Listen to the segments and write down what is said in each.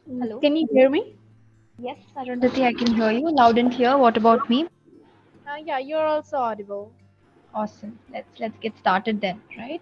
Hello. Can you hear me? Yes, Arundhati, I can hear you loud and clear. What about me? Yeah, you're also audible. Awesome. Let's get started then, right?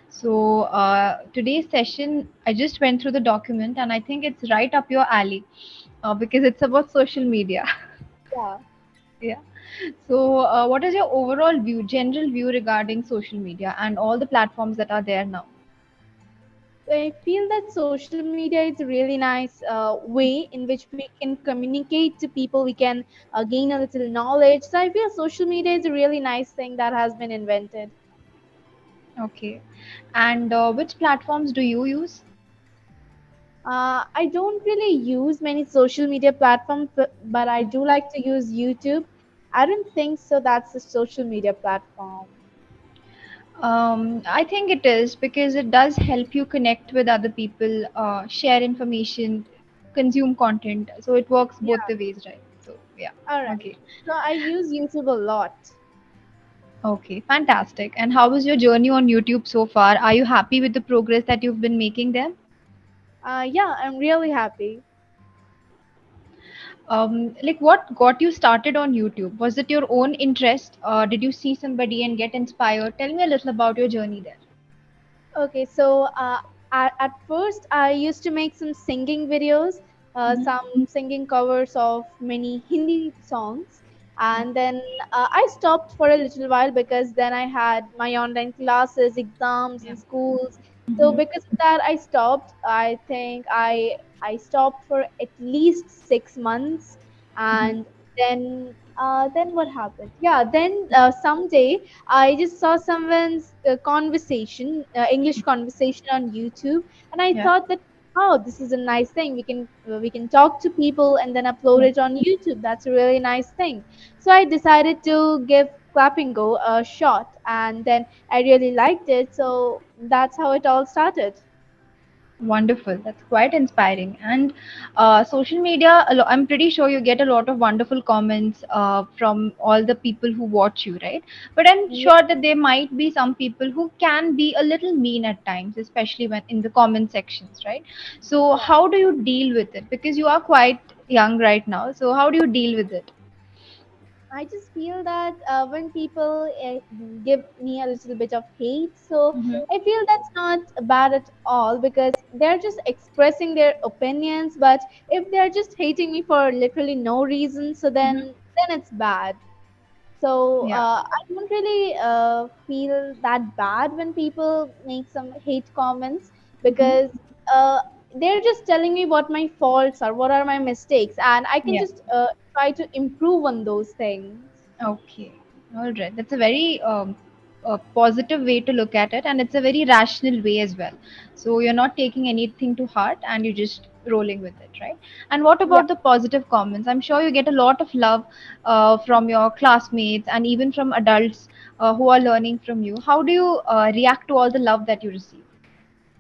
So today's session, I just went through the document and I think it's right up your alley because it's about social media. Yeah. Yeah. So what is your overall view, general view regarding social media and all the platforms that are there now? I feel that social media is a really nice way in which we can communicate to people. We can gain a little knowledge. So I feel social media is a really nice thing that has been invented. Okay. And which platforms do you use? I don't really use many social media platforms, but I do like to use YouTube. I don't think so. That's a social media platform. I think it is because it does help you connect with other people, share information, consume content. So it works both Yeah. the ways, right? So yeah, All right. okay, So I use YouTube a lot. okay, fantastic. And how was your journey on YouTube so far? Are you happy with the progress that you've been making there? Yeah, I'm really happy. Like what got you started on YouTube? Was it your own interest? Did you see somebody and get inspired? Tell me a little about your journey there. Okay, so at first I used to make some singing videos, Mhm. some singing covers of many Hindi songs, and then I stopped for a little while because then I had my online classes, exams, Yeah. and schools. So Mhm. because of that, I stopped. I think I stopped for at least 6 months, Mhm. and then what happened? Yeah, then someday I just saw someone's conversation, English conversation on YouTube, and I Yeah. thought that, oh, this is a nice thing. We can talk to people and then upload Yeah. it on YouTube. That's a really nice thing. So I decided to give Clapingo a shot, and then I really liked it. So that's how it all started. Wonderful. That's quite inspiring. And social media, I'm pretty sure you get a lot of wonderful comments from all the people who watch you, right? But I'm Yeah. sure that there might be some people who can be a little mean at times, especially when in the comment sections, right? So, Yeah. how do you deal with it? Because you are quite young right now. So, how do you deal with it? I just feel that when people give me a little bit of hate, so Mm-hmm. I feel that's not bad at all because they're just expressing their opinions. But if they're just hating me for literally no reason, so Mm-hmm. then it's bad. So Yeah. I don't really feel that bad when people make some hate comments Mm-hmm. because uh, they're just telling me what my faults are, what are my mistakes, and I can Yeah. just try to improve on those things. Okay, all right. That's a very a positive way to look at it, and it's a very rational way as well. So you're not taking anything to heart, and you're just rolling with it, right? And what Yeah. about the positive comments? I'm sure you get a lot of love from your classmates and even from adults who are learning from you. How do you react to all the love that you receive?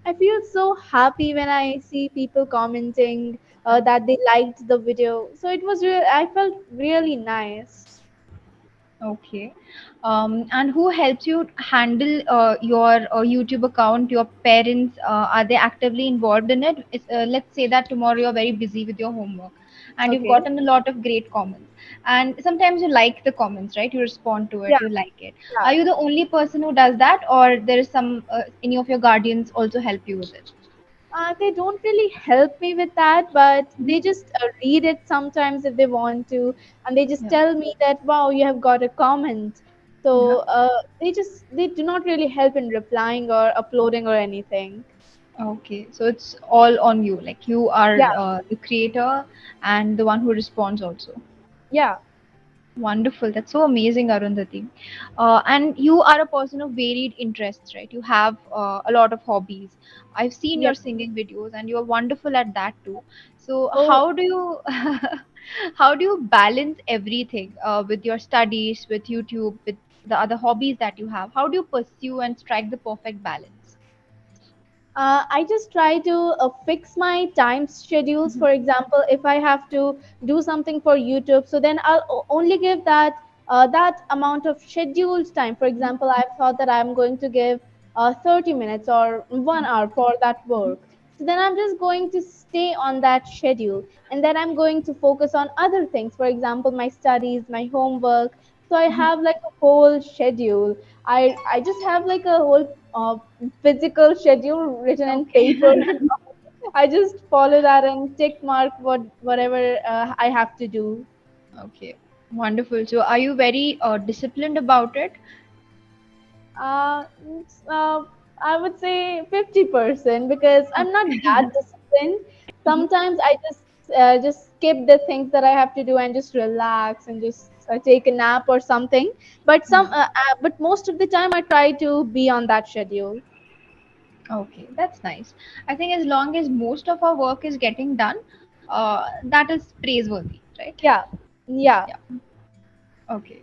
I feel so happy when I see people commenting that they liked the video. So it was real. I felt really nice. Okay. And who helps you handle your YouTube account? Your parents, are they actively involved in it? Let's say that tomorrow you're very busy with your homework and you've Okay. gotten a lot of great comments. And sometimes you like the comments, right? You respond to it, Yeah. you like it. Yeah. Are you the only person who does that, or there is any of your guardians also help you with it? They don't really help me with that, but Mhm. they just read it sometimes if they want to, and they just Yeah. tell me that, wow, you have got a comment. Uh-huh. So they do not really help in replying or uploading or anything. Okay, so it's all on you. Like you are Yeah, the creator and the one who responds also. yeah, Wonderful. That's so amazing, Arundhati. And you are a person of varied interests, right? You have a lot of hobbies. I've seen yeah. your singing videos, and you're wonderful at that too. So, Oh, how do you how do you balance everything with your studies, with YouTube, with the other hobbies that you have? How do you pursue and strike the perfect balance? I just try to fix my time schedules. Mhm. For example, if I have to do something for YouTube, so then I'll only give that amount of scheduled time. For example, I've thought that I'm going to give 30 minutes or 1 hour for that work. So then I'm just going to stay on that schedule, and then I'm going to focus on other things. For example, my studies, my homework. So I Mhm. have like a whole schedule. I just have like a whole physical schedule written in Okay. paper. I just follow that and tick mark whatever I have to do. Okay, wonderful. So, are you very disciplined about it? It's, I would say 50% because I'm not that disciplined. Mhm. Sometimes I just skip the things that I have to do and just relax and just take a nap or something. Yeah. But most of the time I try to be on that schedule. Okay, that's nice. I think as long as most of our work is getting done, that is praiseworthy, right? Yeah, yeah. Yeah. Okay.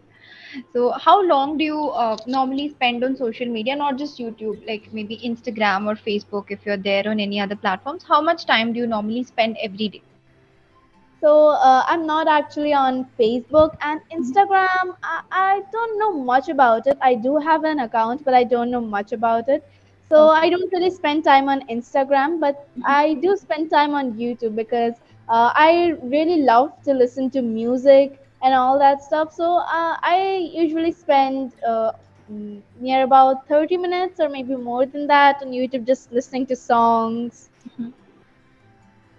So, how long do you normally spend on social media, not just YouTube, like maybe Instagram or Facebook if you're there on any other platforms? How much time do you normally spend every day? So I'm not actually on Facebook and Mhm. Instagram. I don't know much about it. I do have an account, but I don't know much about it. So I Okay. don't really spend time on Instagram, but I do spend time on YouTube because I really love to listen to music and all that stuff. So I usually spend near about 30 minutes or maybe more than that on YouTube just listening to songs. Mhm.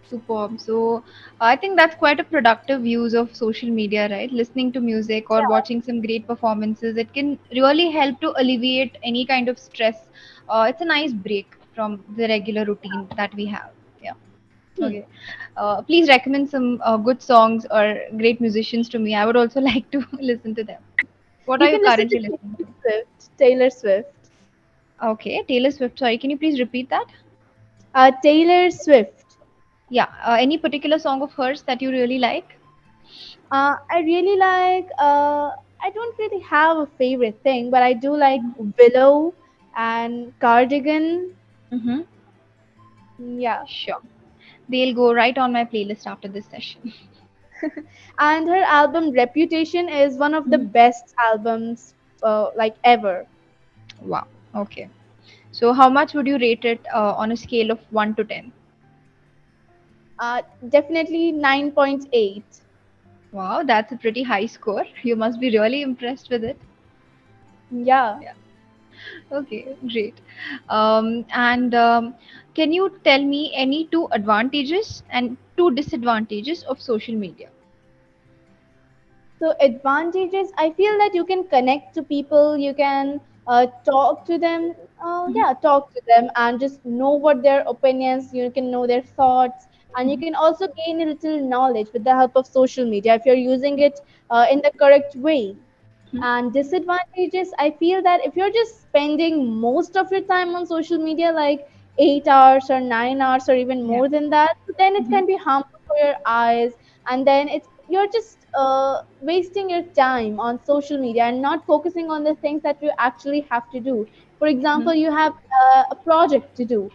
Superb. So I think that's quite a productive use of social media, right? Listening to music or watching some great performances, it can really help to alleviate any kind of stress. It's a nice break from the regular routine that we have. Yeah. Hmm. Okay. Please recommend some good songs or great musicians to me. I would also like to listen to them. What You are you can listen to currently listening Taylor to? Swift. Taylor Swift. Okay, Taylor Swift. Sorry, can you please repeat that? Taylor Swift. Yeah. Any particular song of hers that you really like? I really like. I don't really have a favorite thing, but I do like Willow and Cardigan. Mm-hmm. Yeah, Sure. They'll go right on my playlist after this session. and her album Reputation is one of the Mhm. best albums like ever. Wow. Okay. So, how much would you rate it on a scale of 1 to 10? Definitely 9.8. Wow, that's a pretty high score. You must be really impressed with it. Yeah. Yeah. Okay, great. And can you tell me any two advantages and two disadvantages of social media? So advantages, I feel that you can connect to people, you can talk to them, Mhm. yeah, talk to them and just know what their opinions, you can know their thoughts, and you Mhm. can also gain a little knowledge with the help of social media if you're using it in the correct way. Mhm. And disadvantages, I feel that if you're just spending most of your time on social media, like 8 hours or 9 hours or even Yeah. more than that, then it Mhm. can be harmful for your eyes. And then you're just wasting your time on social media and not focusing on the things that you actually have to do. For example, Mhm. you have a project to do,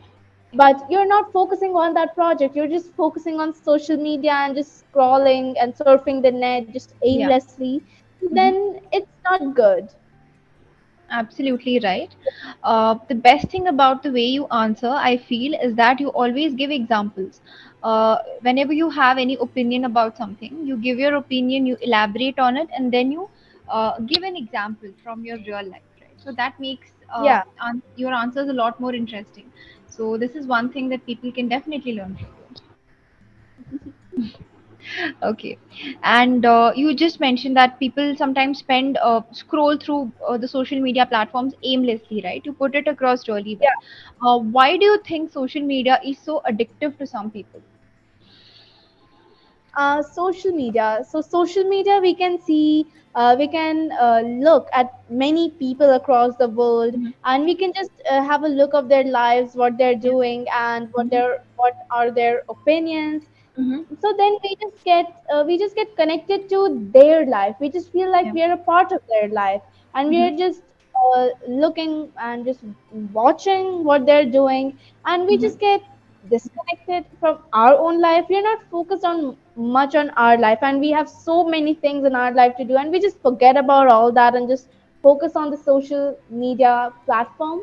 but you're not focusing on that project, you're just focusing on social media and just scrolling and surfing the net just Yeah. aimlessly, Mhm. then it's not good. Absolutely right. The best thing about the way you answer, I feel, is that you always give examples. Whenever you have any opinion about something, you give your opinion, you elaborate on it, and then you give an example from your real life, right? So that makes Yeah. your answers a lot more interesting. So this is one thing that people can definitely learn from you. Okay. And you just mentioned that people sometimes scroll through the social media platforms aimlessly, right? You put it across really well. Why do you think social media is so addictive to some people? Social media. So social media, we can see, we can look at many people across the world, Mhm. and we can just have a look of their lives, what they're Yeah. doing, and Mhm. what are their opinions. Mhm. So then we just get connected to their life. We just feel like Yeah. we are a part of their life, and we Mhm. are just looking and just watching what they're doing, and we Mhm. just get disconnected from our own life. We are not focused on much on our life, and we have so many things in our life to do, and we just forget about all that and just focus on the social media platform.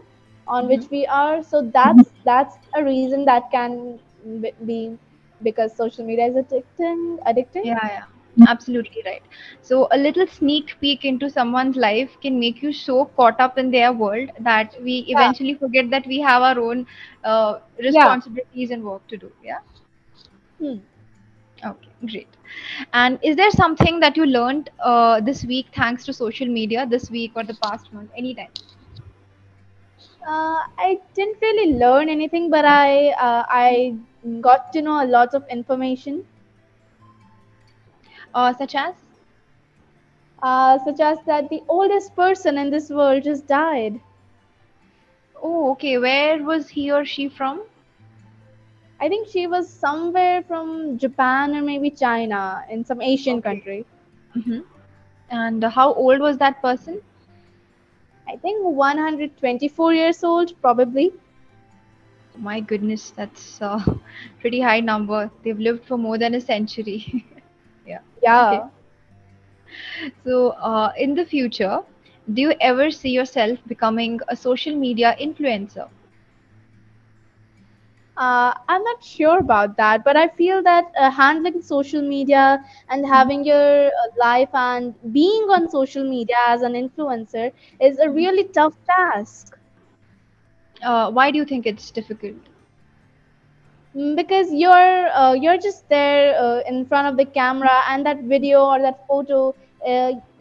on Mhm. which we are. So that's a reason that can be because social media is addicting. Yeah, yeah, absolutely right. So a little sneak peek into someone's life can make you so caught up in their world that we Yeah, eventually forget that we have our own yeah. responsibilities and work to do. Yeah. Hmm. Okay, great. And is there something that you learned this week thanks to social media this week or the past month, anytime? I didn't really learn anything, but I got to know a lot of information, Such as? such as that the oldest person in this world just died. Oh, okay. Where was he or she from? I think she was somewhere from Japan or maybe China in some Asian Okay. country. Hmm. And how old was that person? I think 124 years old, probably. My goodness, that's a pretty high number. They've lived for more than a century. Yeah. Okay. Yeah. So, in the future, do you ever see yourself becoming a social media influencer? I'm not sure about that, but I feel that handling social media and having your life and being on social media as an influencer is a really tough task. Why do you think it's difficult? Because you're just there in front of the camera, and that video or that photo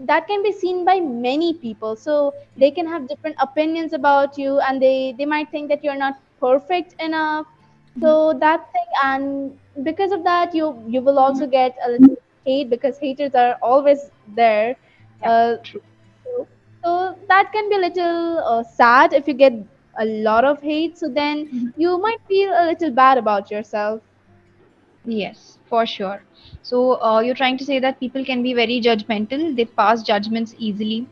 that can be seen by many people, so they can have different opinions about you, and they might think that you're not perfect enough. Mhm. So that thing, and because of that you will Mhm. also get a little hate because haters are always there. Yeah, uh, true. so, so that can be a little sad if you get a lot of hate. So then Mhm. you might feel a little bad about yourself. Yes, for sure. So, you're trying to say that people can be very judgmental, they pass judgments easily,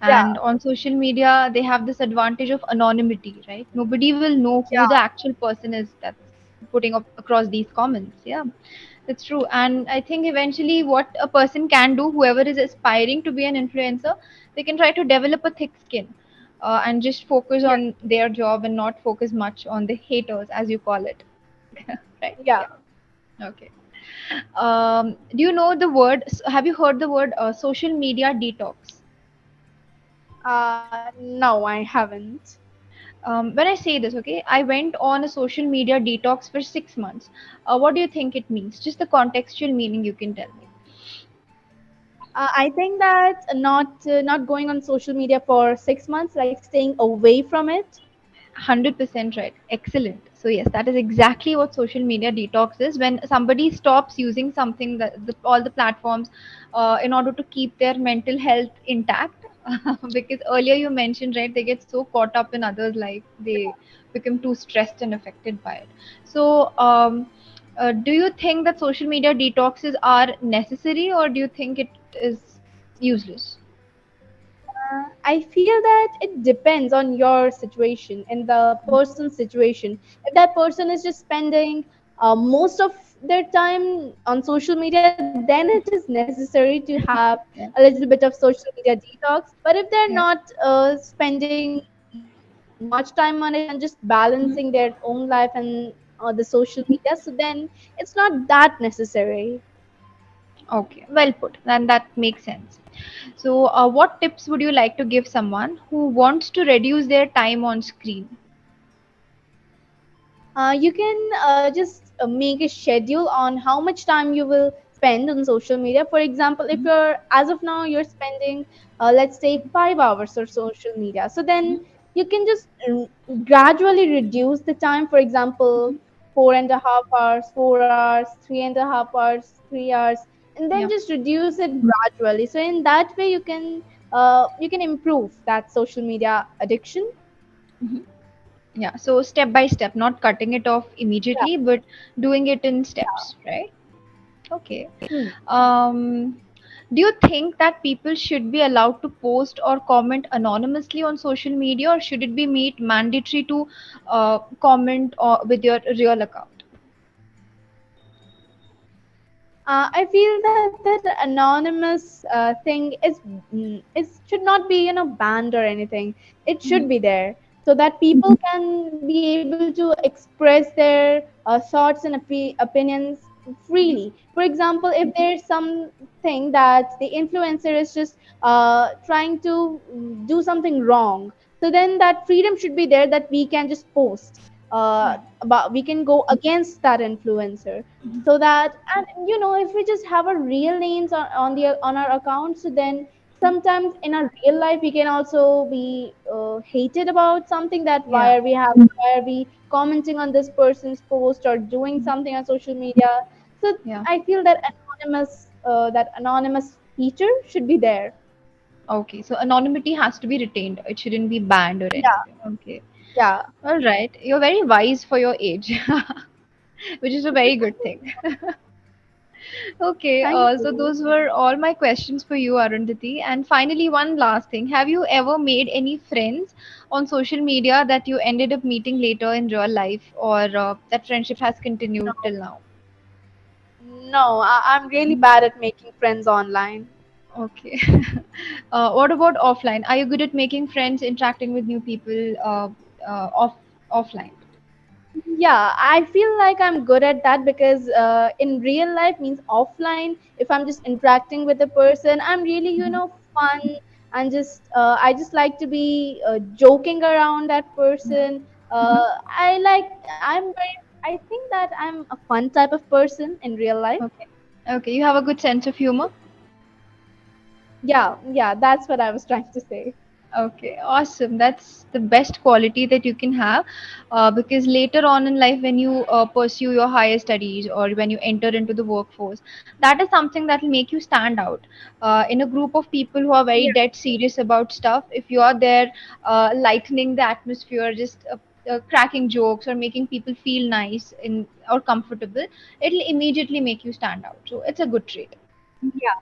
Yeah, and on social media, they have this advantage of anonymity, right? Nobody will know who the yeah, actual person is that's putting up across these comments. Yeah, that's true. And I think eventually, what a person can do, whoever is aspiring to be an influencer, they can try to develop a thick skin. And just focus yeah, on their job and not focus much on the haters, as you call it. Right? yeah. Yeah. Okay. Do you know the word? Have you heard the word social media detox? No, I haven't. When I say this, okay, I went on a social media detox for 6 months. What do you think it means? Just the contextual meaning you can tell me. I think that not going on social media for 6 months, like staying away from it. 100% right. Excellent. So yes, that is exactly what social media detox is. When somebody stops using something that all the platforms in order to keep their mental health intact. Because earlier you mentioned, right, they get so caught up in others' life, they become too stressed and affected by it. So, do you think that social media detoxes are necessary, or do you think it is useless? I feel that it depends on your situation and the person's situation. If that person is just spending most of their time on social media, then it is necessary to have a Yeah. little bit of social media detox. But if they're Yeah. not spending much time on it and just balancing their own Mhm. life and the social media, so then it's not that necessary. Okay, well put. Then that makes sense. So, what tips would you like to give someone who wants to reduce their time on screen? You can just make a schedule on how much time you will spend on social media. For example, if Mhm. you're as of now you're spending let's say 5 hours on social media, so then you can just gradually reduce the time. For example, 4.5 hours, 4 hours, 3.5 hours, 3 hours, and then Yeah. just reduce it gradually. So in that way you can improve that social media addiction. Mhm. Yeah. So, step by step, not cutting it off Yeah. immediately, but doing it in steps, right? Okay. Hmm. Um, do you think that people should be allowed to post or comment anonymously on social media, or should it be made mandatory to comment or with your real account? I feel that that anonymous thing is should not be banned or anything. It should be there. so that people can be able to express their thoughts and opinions freely. For example, if there's something that the influencer is just trying to do something wrong, so then that freedom should be there, that we can just post about, we can go against that influencer. So that, and if we just have a real names on our account, so then sometimes in our real life we can also be hated about something, that Yeah, why are we commenting on this person's post or doing something on social media. So yeah. I feel that anonymous feature should be there. Okay, so anonymity has to be retained. It shouldn't be banned or Yeah, anything. Okay. yeah. All right. You're very wise for your age, which is a very good thing. Okay, Thank so you. those were all my questions for you, Arundhati. And finally, one last thing. Have you ever made any friends on social media that you ended up meeting later in real life, or that friendship has continued No, till now? no, I'm really bad at making friends online. Okay. What about offline? Are you good at making friends, interacting with new people offline? Yeah, I feel like I'm good at that, because in real life means offline. If I'm just interacting with a person, I'm really, fun, and just I just like to be joking around that person. I like, I think that I'm a fun type of person in real life. Okay. Okay, you have a good sense of humor. Yeah, yeah, that's what I was trying to say. Okay, awesome. That's the best quality that you can have, because later on in life, when you pursue your higher studies or when you enter into the workforce, that is something that will make you stand out in a group of people who are very Yeah, dead serious about stuff. If you are there, lightening the atmosphere, just cracking jokes or making people feel nice or comfortable, it'll immediately make you stand out. So it's a good trait. yeah.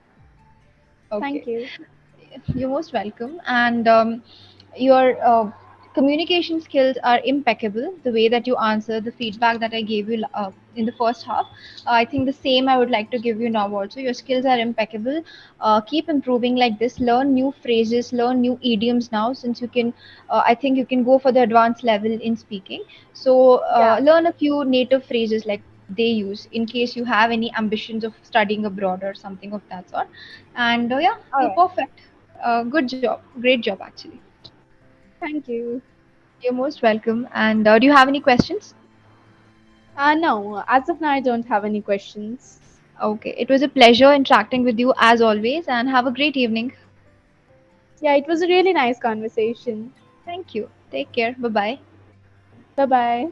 Okay. Thank you. You're most welcome. And your communication skills are impeccable. The way that you answer the feedback that I gave you in the first half, I think the same I would like to give you now also. Your skills are impeccable. Keep improving like this. Learn new phrases, learn new idioms now, since you can, I think you can go for the advanced level in speaking. So Yeah. learn a few native phrases like they use in case you have any ambitions of studying abroad or something of that sort. And yeah, All you're right. perfect. Good job. Great job, actually. Thank you. You're most welcome. And do you have any questions? No, as of now, I don't have any questions. Okay. It was a pleasure interacting with you as always, and have a great evening. Yeah, it was a really nice conversation. Thank you. Take care. Bye bye. Bye bye.